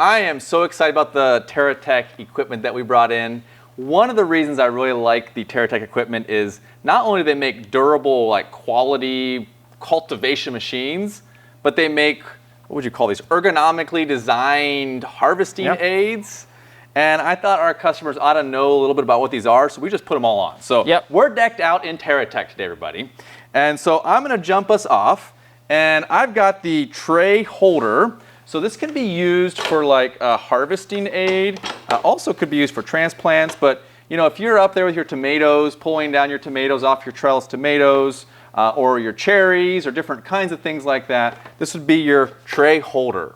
I am so excited about the Terrateck equipment that we brought in. One of the reasons I really like the Terrateck equipment is not only do they make durable, like quality cultivation machines, but they make, what would you call these, ergonomically designed harvesting aids. And I thought our customers ought to know a little bit about what these are, so we just put them all on. So we're decked out in Terrateck today, everybody. And so I'm gonna jump us off, and I've got the tray holder. So this can be used for like a harvesting aid. Also could be used for transplants, but you know, if you're up there with your tomatoes, pulling down your tomatoes off your trellis tomatoes, or your cherries, or different kinds of things like that, this would be your tray holder,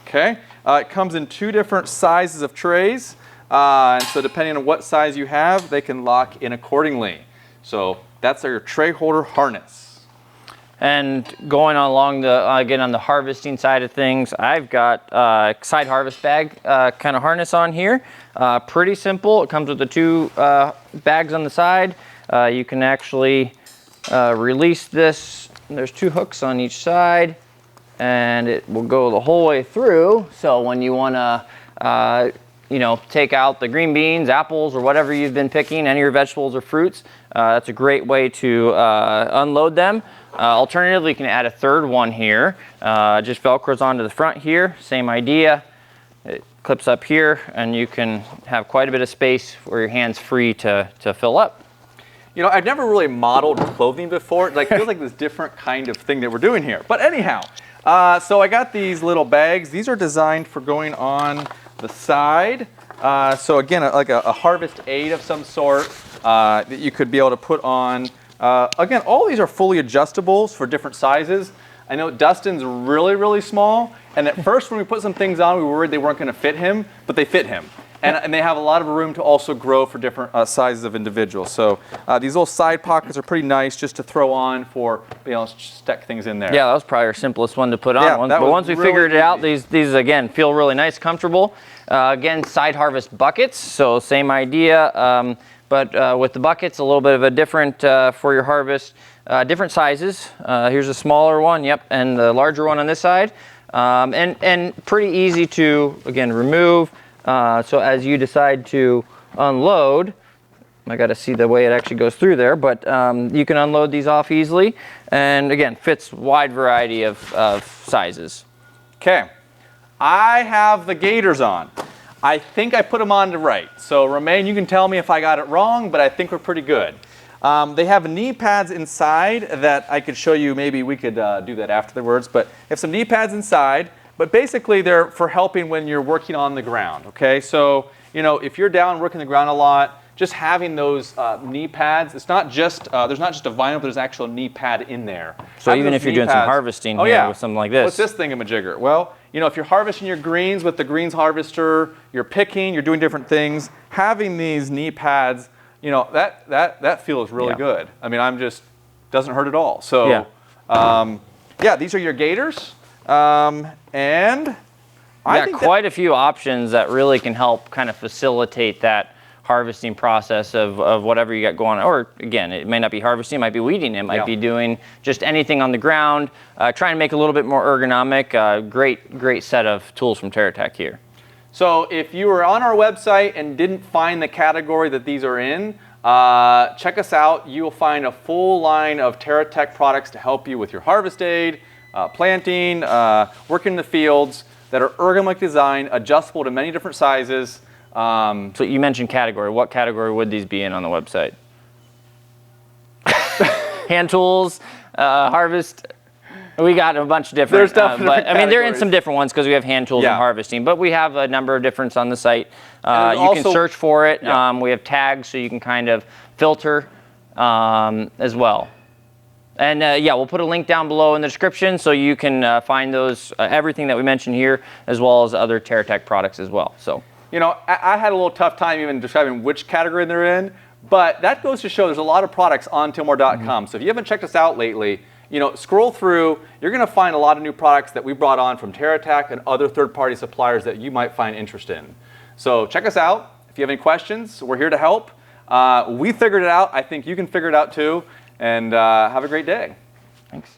okay? It comes in 2 different sizes of trays, and so depending on what size you have, they can lock in accordingly. So that's your tray holder harness. And going along the, again, on the harvesting side of things, I've got a side harvest bag kind of harness on here. Pretty simple. It comes with the 2 bags on the side. You can actually release this. There's 2 hooks on each side, and it will go the whole way through. So when you want to, you know, take out the green beans, apples, or whatever you've been picking, any of your vegetables or fruits, that's a great way to unload them. Alternatively, you can add a 3rd one here. Just Velcros onto the front here. Same idea. It clips up here, and you can have quite a bit of space for your hands free to fill up. You know, I've never really modeled clothing before. It feels like this different kind of thing that we're doing here. But anyhow, so I got these little bags. These are designed for going on the side. So again, like a harvest aid of some sort that you could be able to put on. Again, all these are fully adjustables for different sizes. I know Dustin's really, really small, and at first when we put some things on, we were worried they weren't going to fit him, but they fit him. And they have a lot of room to also grow for different sizes of individuals. So these little side pockets are pretty nice just to throw on for, you know, stick things in there. Yeah, that was probably our simplest one to put on. Yeah, but once we figured it out, these again feel really nice, comfortable. Again, side harvest buckets, so same idea. But with the buckets, a little bit of a different for your harvest. Different sizes. Here's a smaller one, and the larger one on this side. And pretty easy to, again, remove. So as you decide to unload, I got to see the way it actually goes through there, but you can unload these off easily. And again, fits wide variety of sizes. Okay, I have the gaiters on. I think I put them on right. So Romain, you can tell me if I got it wrong, but I think we're pretty good. They have knee pads inside that I could show you. Maybe we could do that afterwards, but they have some knee pads inside. But basically, they're for helping when you're working on the ground, okay? So, you know, if you're down working the ground a lot, just having those knee pads, it's not just, there's not just a vinyl, but there's an actual knee pad in there. So even if you're doing some harvesting here with something like this. What's this thingamajigger? Well, you know, if you're harvesting your greens with the greens harvester, you're picking, you're doing different things, having these knee pads, you know, that feels really good. I mean, doesn't hurt at all. So, yeah, these are your gaiters. And I think quite a few options that really can help kind of facilitate that harvesting process of whatever you got going on. Or again, it may not be harvesting, it might be weeding, it might be doing just anything on the ground. Trying to make it a little bit more ergonomic. Great set of tools from Terrateck here. So if you were on our website and didn't find the category that these are in, check us out. You will find a full line of Terrateck products to help you with your harvest aid, planting, working in the fields that are ergonomic design, adjustable to many different sizes. So you mentioned category. What category would these be in on the website? Hand tools, harvest. We got a bunch of different. There's definitely but I mean, they're in some different ones because we have hand tools and harvesting. But we have a number of different on the site. You can search for it. We have tags so you can kind of filter as well. And we'll put a link down below in the description so you can find those, everything that we mentioned here, as well as other Terrateck products as well. So, you know, I had a little tough time even describing which category they're in, but that goes to show there's a lot of products on Tilmor.com. So if you haven't checked us out lately, you know, scroll through, you're going to find a lot of new products that we brought on from Terrateck and other third-party suppliers that you might find interest in. So check us out. If you have any questions, we're here to help. We figured it out. I think you can figure it out too. And have a great day. Thanks.